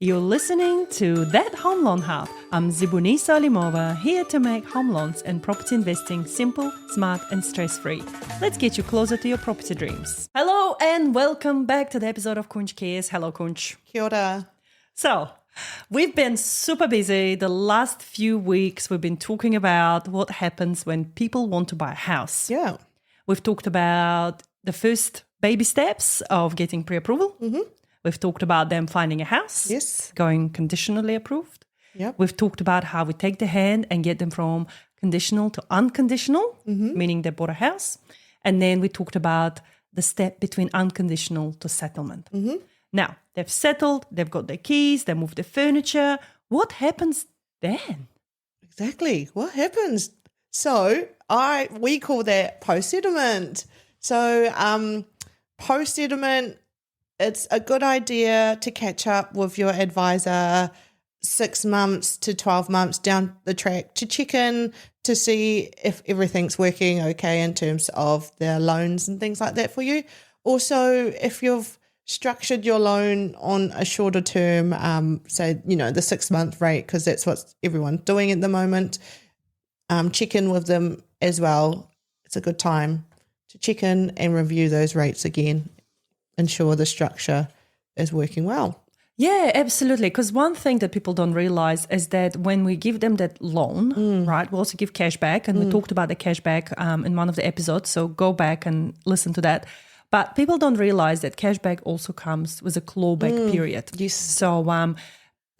You're listening to That Home Loan Hub. I'm Zibuni Salimova, here to make home loans and property investing simple, smart and stress-free. Let's get you closer to your property dreams. Hello and welcome back to the episode of Kunch Cares. Hello, Kunch. Kia ora. So, we've been super busy. The last few weeks, we've been talking about what happens when people want to buy a house. Yeah. We've talked about the first baby steps of getting pre-approval. Mm-hmm. We've talked about them finding a house. Yes. Going conditionally approved. Yep. We've talked about how we take the hand and get them from conditional to unconditional, meaning they bought a house. And then we talked about the step between unconditional to settlement. Mm-hmm. Now, they've settled, they've got their keys, they moved their furniture. What happens then? Exactly. What happens? So we call that post-settlement. So post-settlement, it's a good idea to catch up with your advisor 6 months to 12 months down the track to check in to see if everything's working okay in terms of their loans and things like that for you. Also, if you've structured your loan on a shorter term, say, the 6-month rate, because that's what everyone's doing at the moment, check in with them as well. It's a good time to check in and review those rates again. Ensure the structure is working well. Yeah, absolutely. Because one thing that people don't realize is that when we give them that loan, right, we also give cash back. And we talked about the cash back in one of the episodes. So go back and listen to that. But people don't realize that cash back also comes with a clawback period. Yes. So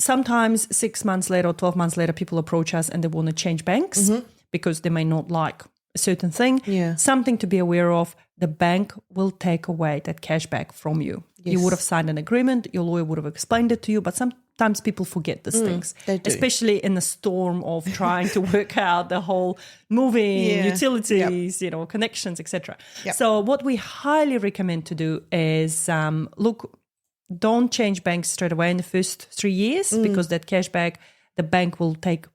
sometimes 6 months later or 12 months later, people approach us and they want to change banks because they may not like a certain thing. Yeah. Something to be aware of, the bank will take away that cash back from you. Yes. You would have signed an agreement, your lawyer would have explained it to you, but sometimes people forget these things, they do. especially in the storm of trying to work out the whole moving, utilities, connections, etc. Yep. So what we highly recommend to do is, don't change banks straight away in the first 3 years because that cash back, the bank will take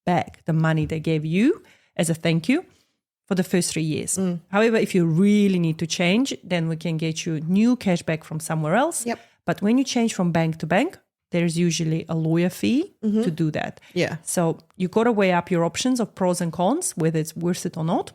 back the money they gave you as a thank you for the first 3 years. However, if you really need to change, then we can get you new cash back from somewhere else. Yep. But when you change from bank to bank, there's usually a lawyer fee to do that. Yeah. So you got to weigh up your options of pros and cons, whether it's worth it or not.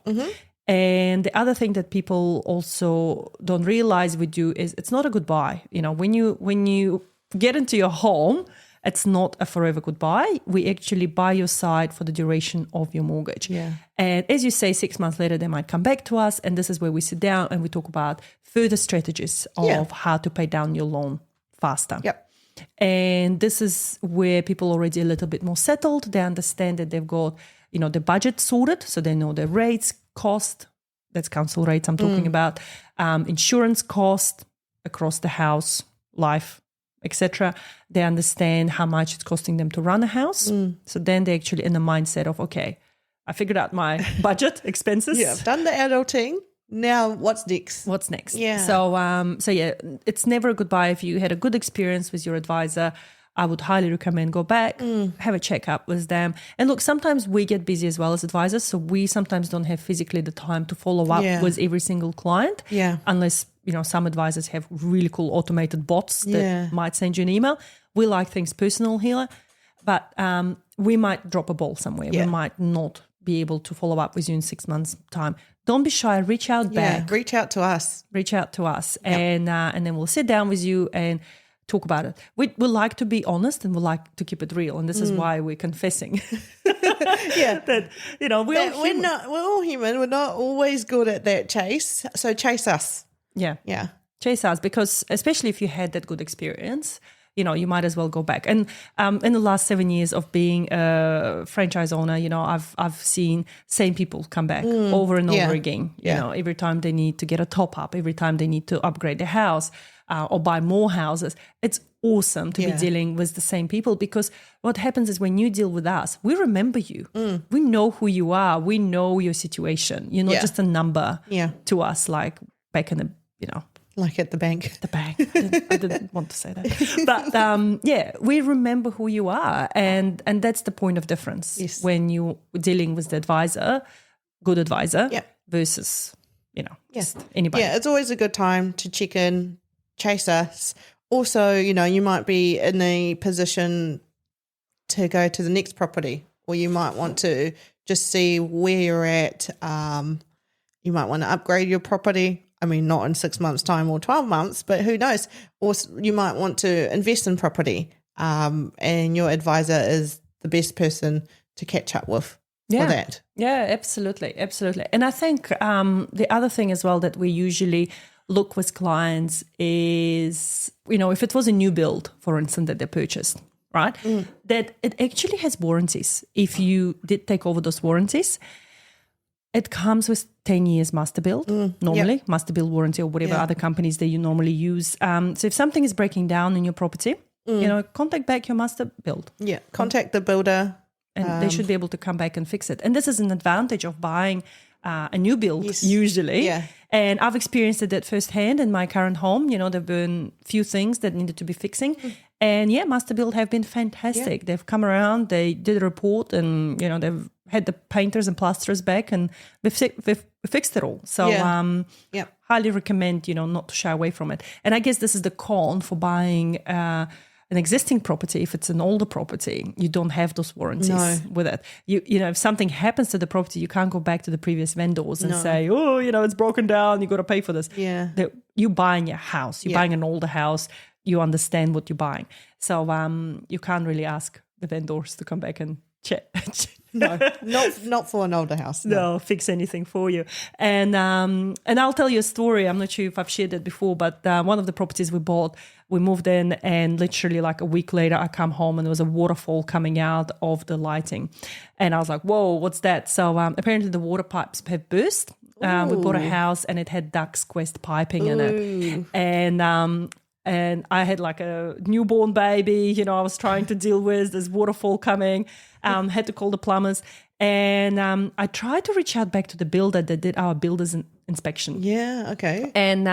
And the other thing that people also don't realize we do is it's not a goodbye. When you get into your home, it's not a forever goodbye. We actually buy your side for the duration of your mortgage. Yeah. And as you say, 6 months later, they might come back to us. And this is where we sit down and we talk about further strategies of how to pay down your loan faster. Yep. And this is where people are already a little bit more settled. They understand that they've got, the budget sorted. So they know the rates, cost, that's council rates I'm talking about, insurance cost across the house, life, etc. They understand how much it's costing them to run a house. So then they're actually in the mindset of, okay, I figured out my budget expenses. Yeah, I've done the adulting. Now what's next? What's next? Yeah. So yeah, it's never a goodbye. If you had a good experience with your advisor, I would highly recommend go back, have a checkup with them. And look, sometimes we get busy as well as advisors. So we sometimes don't have physically the time to follow up with every single client. Yeah. Unless, some advisors have really cool automated bots that might send you an email. We like things personal here, but we might drop a ball somewhere. Yeah. We might not be able to follow up with you in 6 months' time. Don't be shy. Reach out back. Reach out to us. And then we'll sit down with you and talk about it. We like to be honest and we like to keep it real. And this is why we're confessing. That, we're all human. We're not always good at that chase. So chase us. Yeah. Yeah. Chase us, because especially if you had that good experience, you might as well go back. And in the last 7 years of being a franchise owner, I've seen same people come back over and over again. Every time they need to get a top up, every time they need to upgrade their house or buy more houses. It's awesome to be dealing with the same people, because what happens is when you deal with us, we remember you. We know who you are. We know your situation. You're not just a number to us, like back in the, Like at the bank. The bank. I didn't want to say that. But we remember who you are. And that's the point of difference when you're dealing with the advisor, good advisor, versus, just anybody. Yeah, it's always a good time to check in, chase us, also, you might be in a position to go to the next property, or you might want to just see where you're at. You might want to upgrade your property. I mean, not in 6 months' time or 12 months, but who knows? Or you might want to invest in property, and your advisor is the best person to catch up with for that. Yeah, absolutely. And I think the other thing as well that we usually look with clients is, if it was a new build, for instance, that they purchased, right, that it actually has warranties. If you did take over those warranties, it comes with 10 years master build, normally, master build warranty or whatever other companies that you normally use. So if something is breaking down in your property, contact back your master build. Yeah, contact the builder. And they should be able to come back and fix it. And this is an advantage of buying a new build, usually. Yeah. And I've experienced it firsthand in my current home. There have been few things that needed to be fixing. And master build have been fantastic. Yeah. They've come around, they did a report, and, they've had the painters and plasterers back, and we've fixed it all. So highly recommend, not to shy away from it. And I guess this is the con for buying an existing property. If it's an older property, you don't have those warranties with it. If something happens to the property, you can't go back to the previous vendors and say, oh, it's broken down, you got to pay for this. Yeah. You're buying a house, you're buying an older house, you understand what you're buying. So you can't really ask the vendors to come back and check. No, not for an older house. No, fix anything for you. And I'll tell you a story. I'm not sure if I've shared it before, but one of the properties we bought, we moved in, and literally like a week later, I come home and there was a waterfall coming out of the lighting. And I was like, whoa, what's that? So apparently the water pipes have burst. We bought a house and it had Duck's Quest piping in it. And I had like a newborn baby, I was trying to deal with this waterfall coming, had to call the plumbers. And I tried to reach out back to the builder that did our builder's inspection. Yeah, okay. And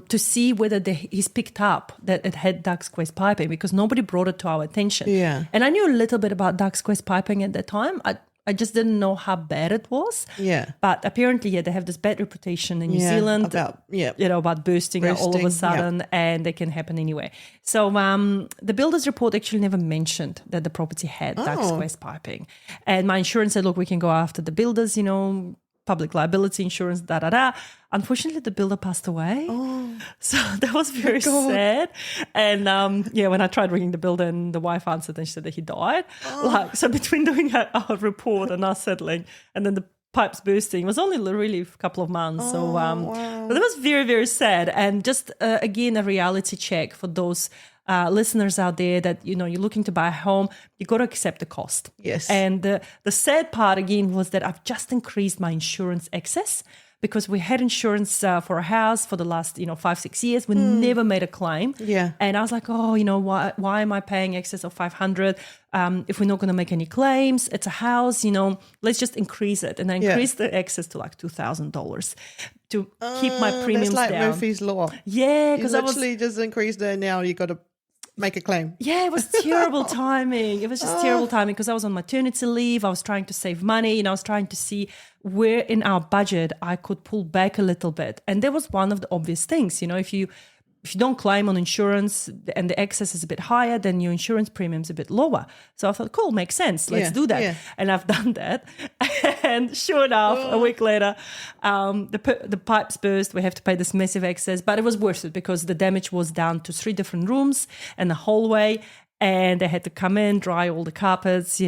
to see whether he's picked up that it had Duck's Quest piping, because nobody brought it to our attention. Yeah. And I knew a little bit about Duck's Quest piping at that time. I just didn't know how bad it was. Yeah. But apparently, they have this bad reputation in New Zealand about bursting all of a sudden, and they can happen anyway. So the builder's report actually never mentioned that the property had Duck's Quest piping. And my insurance said, look, we can go after the builders, public liability insurance, Unfortunately, the builder passed away. So that was very sad. And when I tried ringing the builder and the wife answered, and she said that he died. So between doing our report and us settling and then the pipes bursting, it was only really a couple of months. But it was very, very sad. And just, again, a reality check for those listeners out there that, you're looking to buy a home, you got to accept the cost. Yes. And the sad part, again, was that I've just increased my insurance excess, because we had insurance for a house for the last, 5-6 years. We never made a claim. Yeah. And I was like, why am I paying excess of $500 if we're not going to make any claims? It's a house, let's just increase it. And I increased the excess to like $2,000 to keep my premiums down. That's like Murphy's Law. Yeah. Because I literally just increased it, and now you got to make a claim. Yeah, it was terrible timing. It was just terrible timing, because I was on maternity leave. I was trying to save money. I was trying to see where in our budget I could pull back a little bit. And that was one of the obvious things. If you don't claim on insurance and the excess is a bit higher, then your insurance premium is a bit lower. So I thought, cool, makes sense. Let's do that. Yeah. And I've done that. And sure enough, a week later, the pipes burst. We have to pay this massive excess. But it was worth it, because the damage was down to 3 different rooms and a hallway. And they had to come in, dry all the carpets,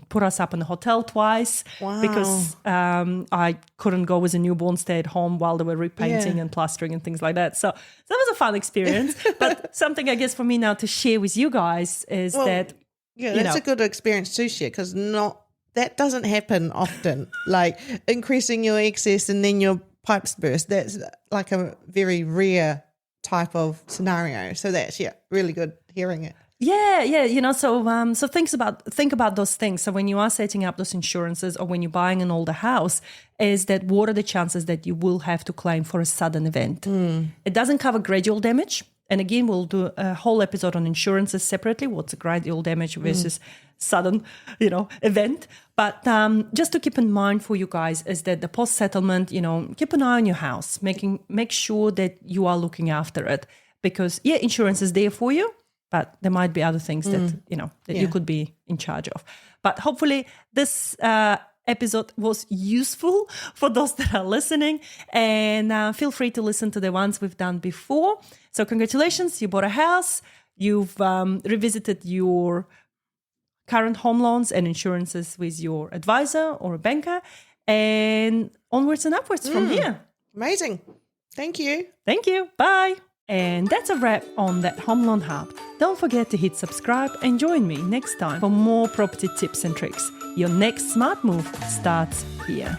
put us up in the hotel twice. Wow. Because I couldn't go with a newborn, stay at home while they were repainting and plastering and things like that. So that was a fun experience. But something, I guess, for me now to share with you guys is that... Yeah, that's a good experience to share, because that doesn't happen often. Like increasing your excess and then your pipes burst. That's like a very rare type of scenario. So that's, really good hearing it. Yeah. So think about those things. So when you are setting up those insurances, or when you're buying an older house, is that what are the chances that you will have to claim for a sudden event? It doesn't cover gradual damage. And again, we'll do a whole episode on insurances separately. What's a gradual damage versus sudden, event. But just to keep in mind for you guys is that the post-settlement, keep an eye on your house, make sure that you are looking after it. because insurance is there for you, but there might be other things that, you could be in charge of. But hopefully this episode was useful for those that are listening, and feel free to listen to the ones we've done before. So congratulations, you bought a house, you've revisited your current home loans and insurances with your advisor or a banker, and onwards and upwards from here. Amazing. Thank you. Thank you. Bye. And that's a wrap on That Home Loan Hub. Don't forget to hit subscribe and join me next time for more property tips and tricks. Your next smart move starts here.